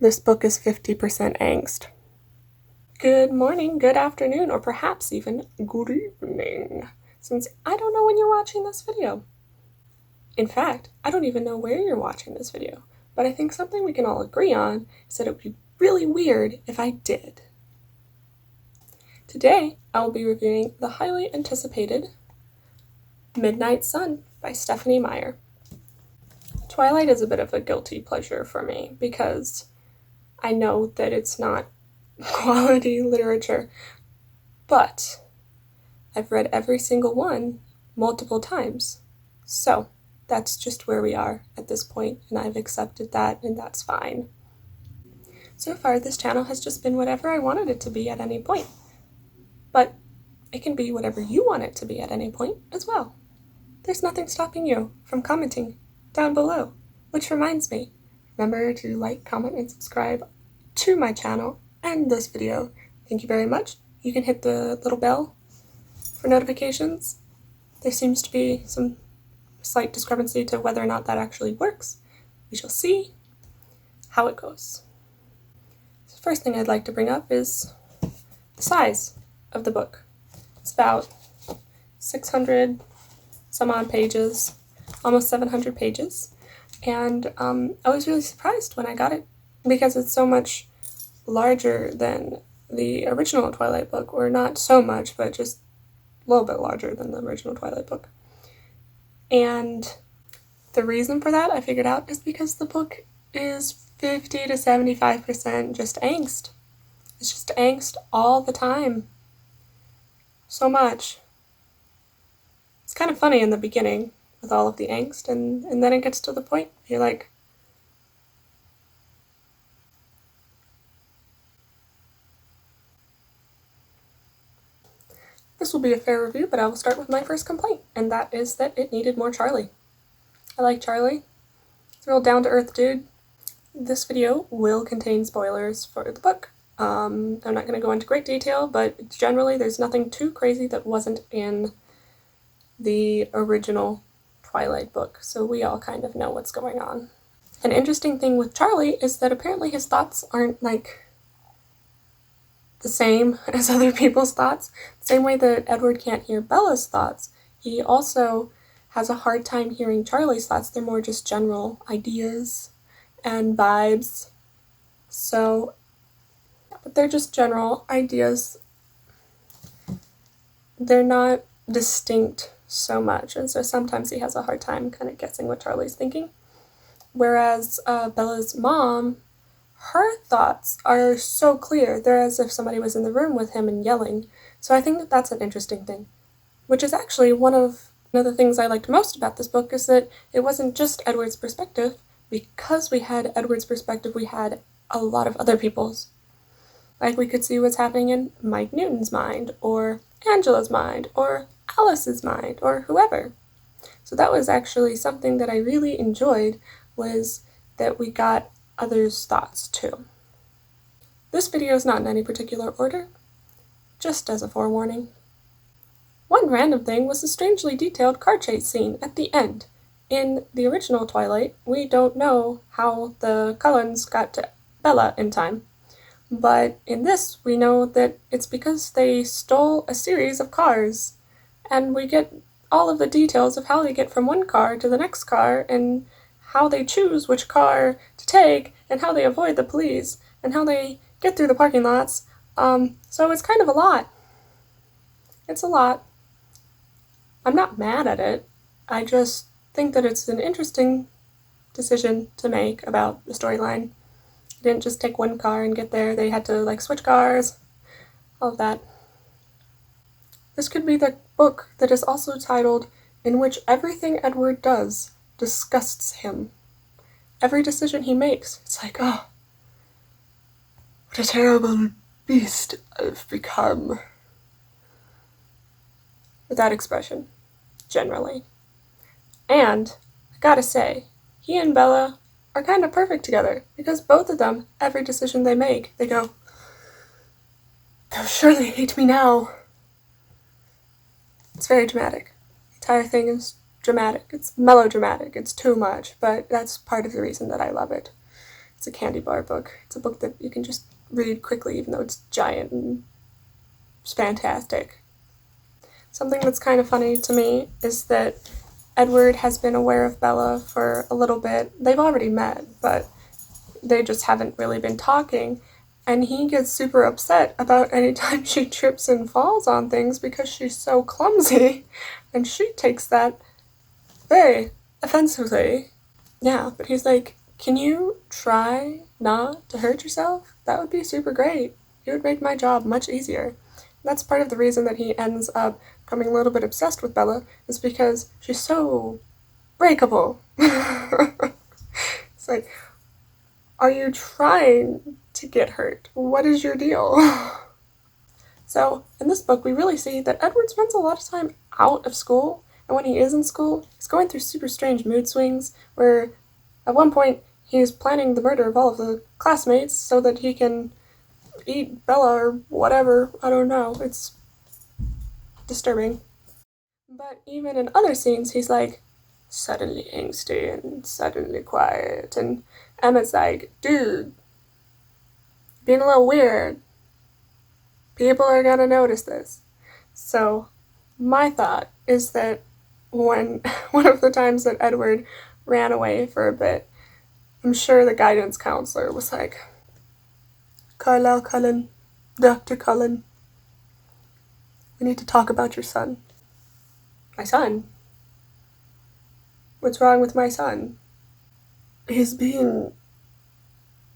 This book is 50% angst. Good morning, good afternoon, or perhaps even good evening, since I don't know when you're watching this video. In fact, I don't even know where you're watching this video, but I think something we can all agree on is that it would be really weird if I did. Today, I will be reviewing the highly anticipated Midnight Sun by Stephenie Meyer. Twilight is a bit of a guilty pleasure for me because I know that it's not quality literature, but I've read every single one multiple times. So that's just where we are at this point, and I've accepted that, and that's fine. So far, this channel has just been whatever I wanted it to be at any point, but it can be whatever you want it to be at any point as well. There's nothing stopping you from commenting down below, which reminds me, remember to like, comment, and subscribe to my channel and this video. Thank you very much. You can hit the little bell for notifications. There seems to be some slight discrepancy to whether or not that actually works. We shall see how it goes. The first thing I'd like to bring up is the size of the book. It's about 600 some odd pages, almost 700 pages, and I was really surprised when I got it because it's so much larger than the original Twilight book, or not so much, but just a little bit larger than the original Twilight book. And the reason for that, I figured out, is because the book is 50 to 75% just angst. It's just angst all the time. So much. It's kind of funny in the beginning with all of the angst, and then it gets to the point you're like, this will be a fair review, but I will start with my first complaint, and that is that it needed more Charlie. I like Charlie. He's a real down-to-earth dude. This video will contain spoilers for the book. I'm not going to go into great detail, but generally there's nothing too crazy that wasn't in the original Twilight book, so we all kind of know what's going on. An interesting thing with Charlie is that apparently his thoughts aren't like the same as other people's thoughts. The same way that Edward can't hear Bella's thoughts, he also has a hard time hearing Charlie's thoughts. They're more just general ideas and vibes. So, but they're just general ideas. They're not distinct so much, and so sometimes he has a hard time kind of guessing what Charlie's thinking. Whereas Bella's mom, her thoughts are so clear. They're as if somebody was in the room with him and yelling. So I think that that's an interesting thing, which is actually one of the things I liked most about this book, is that it wasn't just Edward's perspective. Because we had Edward's perspective, we had a lot of other people's. Like, we could see what's happening in Mike Newton's mind, or Angela's mind, or Alice's mind, or whoever. So that was actually something that I really enjoyed, was that we got others' thoughts too. This video is not in any particular order, just as a forewarning. One random thing was the strangely detailed car chase scene at the end. In the original Twilight, we don't know how the Cullens got to Bella in time. But in this, we know that it's because they stole a series of cars, and we get all of the details of how they get from one car to the next car, and how they choose which car to take, and how they avoid the police, and how they get through the parking lots. So it's kind of a lot. It's a lot. I'm not mad at it. I just think that it's an interesting decision to make about the storyline. They didn't just take one car and get there. They had to, like, switch cars. All of that. This could be the book that is also titled, "In which everything Edward does disgusts him." Every decision he makes, it's like, oh, what a terrible beast I've become. With that expression, generally. And, I gotta say, he and Bella are kind of perfect together, because both of them, every decision they make, they go, they'll surely hate me now. It's very dramatic. The entire thing is dramatic. It's melodramatic. It's too much, but that's part of the reason that I love it. It's a candy bar book. It's a book that you can just read quickly, even though it's giant and it's fantastic. Something that's kind of funny to me is that Edward has been aware of Bella for a little bit. They've already met, but they just haven't really been talking. And he gets super upset about any time she trips and falls on things because she's so clumsy. And she takes that very offensively. Yeah, but he's like, can you try not to hurt yourself? That would be super great. It would make my job much easier. And that's part of the reason that he ends up becoming a little bit obsessed with Bella, is because she's so breakable. It's like, are you trying to get hurt? What is your deal? So, in this book, we really see that Edward spends a lot of time out of school, and when he is in school, he's going through super strange mood swings, where at one point, he's planning the murder of all of the classmates so that he can eat Bella or whatever. I don't know. It's disturbing. But even in other scenes, he's like suddenly angsty and suddenly quiet, and Emmett's like, dude, being a little weird. People are gonna notice this. So my thought is that when one of the times that Edward ran away for a bit, I'm sure the guidance counselor was like, Carlisle Cullen, Dr. Cullen, we need to talk about your son. My son? What's wrong with my son? He's being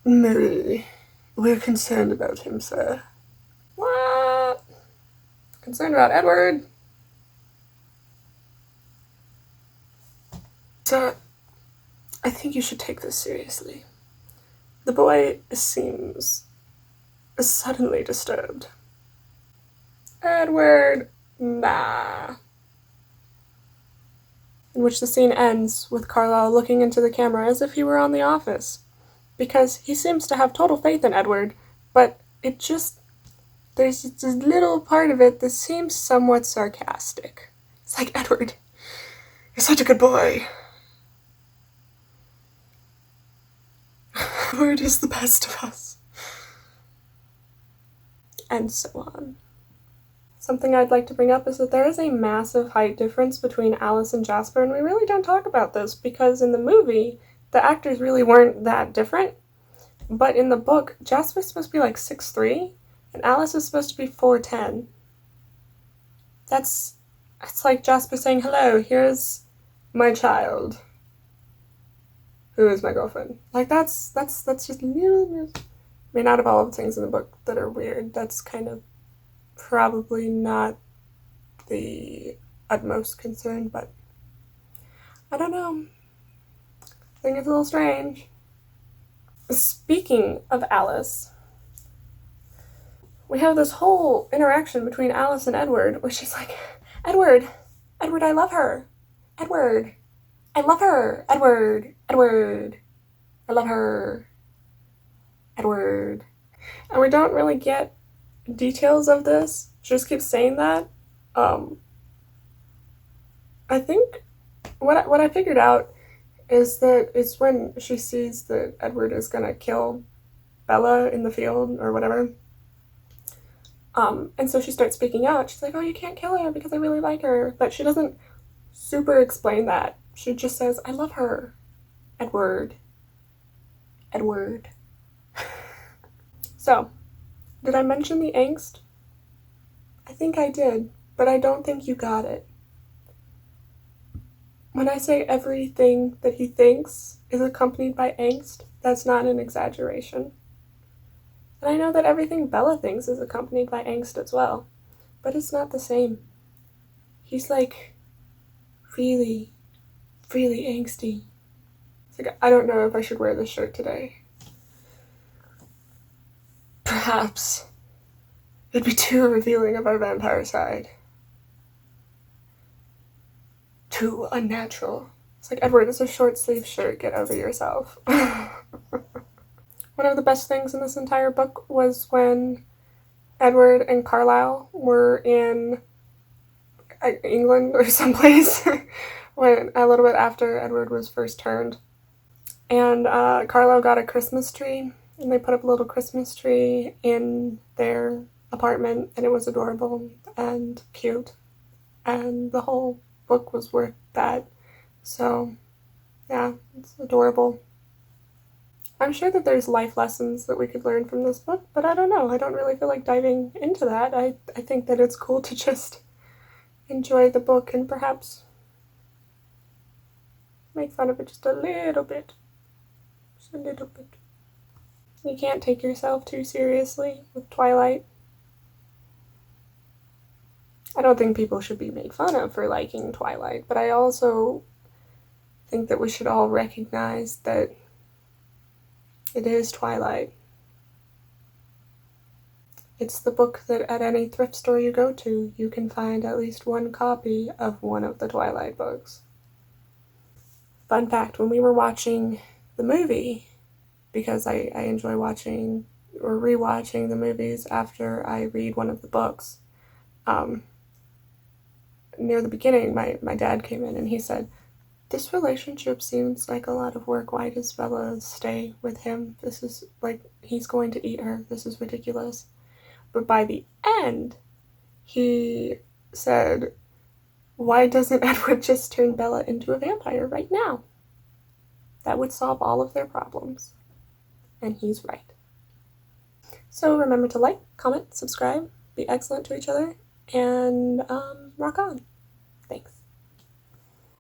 merry. We're concerned about him, sir. What? Concerned about Edward? Sir, I think you should take this seriously. The boy seems suddenly disturbed. Edward, nah. In which the scene ends with Carlisle looking into the camera as if he were on The Office, because he seems to have total faith in Edward, but there's just a little part of it that seems somewhat sarcastic. It's like, Edward, you're such a good boy. Edward is the best of us. And so on. Something I'd like to bring up is that there is a massive height difference between Alice and Jasper, and we really don't talk about this because in the movie, the actors really weren't that different. But in the book, Jasper's supposed to be like 6'3", and Alice is supposed to be 4'10". It's like Jasper saying, hello, here's my child, who is my girlfriend. Like, that's just, I mean, out of all of the things in the book that are weird, that's kind of probably not the utmost concern, but I don't know. I think it's a little strange. Speaking of Alice, we have this whole interaction between Alice and Edward where she's like, Edward, I love her. Edward, I love her. Edward, I love her. Edward. And we don't really get details of this. She just keeps saying that. I think what I figured out is that it's when she sees that Edward is gonna kill Bella in the field or whatever. And so she starts speaking out. She's like, oh, you can't kill her because I really like her. But she doesn't super explain that. She just says, I love her. Edward. So, did I mention the angst? I think I did, but I don't think you got it. When I say everything that he thinks is accompanied by angst, that's not an exaggeration. And I know that everything Bella thinks is accompanied by angst as well, but it's not the same. He's like really, really angsty. It's like, I don't know if I should wear this shirt today. Perhaps it'd be too revealing of our vampire side. Too unnatural. It's like, Edward, it's a short sleeve shirt, get over yourself. One of the best things in this entire book was when Edward and Carlisle were in England or someplace, when a little bit after Edward was first turned. And Carlo got a Christmas tree, and they put up a little Christmas tree in their apartment, and it was adorable and cute, and the whole book was worth that. So, yeah, it's adorable. I'm sure that there's life lessons that we could learn from this book, but I don't know. I don't really feel like diving into that. I think that it's cool to just enjoy the book and perhaps make fun of it just a little bit. Just a little bit. You can't take yourself too seriously with Twilight. I don't think people should be made fun of for liking Twilight, but I also think that we should all recognize that it is Twilight. It's the book that at any thrift store you go to, you can find at least one copy of one of the Twilight books. Fun fact, when we were watching the movie, because I enjoy watching or rewatching the movies after I read one of the books, near the beginning, my dad came in and he said, "This relationship seems like a lot of work. Why does Bella stay with him? This is like, he's going to eat her. This is ridiculous." But by the end, he said, "Why doesn't Edward just turn Bella into a vampire right now? That would solve all of their problems." And he's right. So remember to like, comment, subscribe, be excellent to each other, and rock on.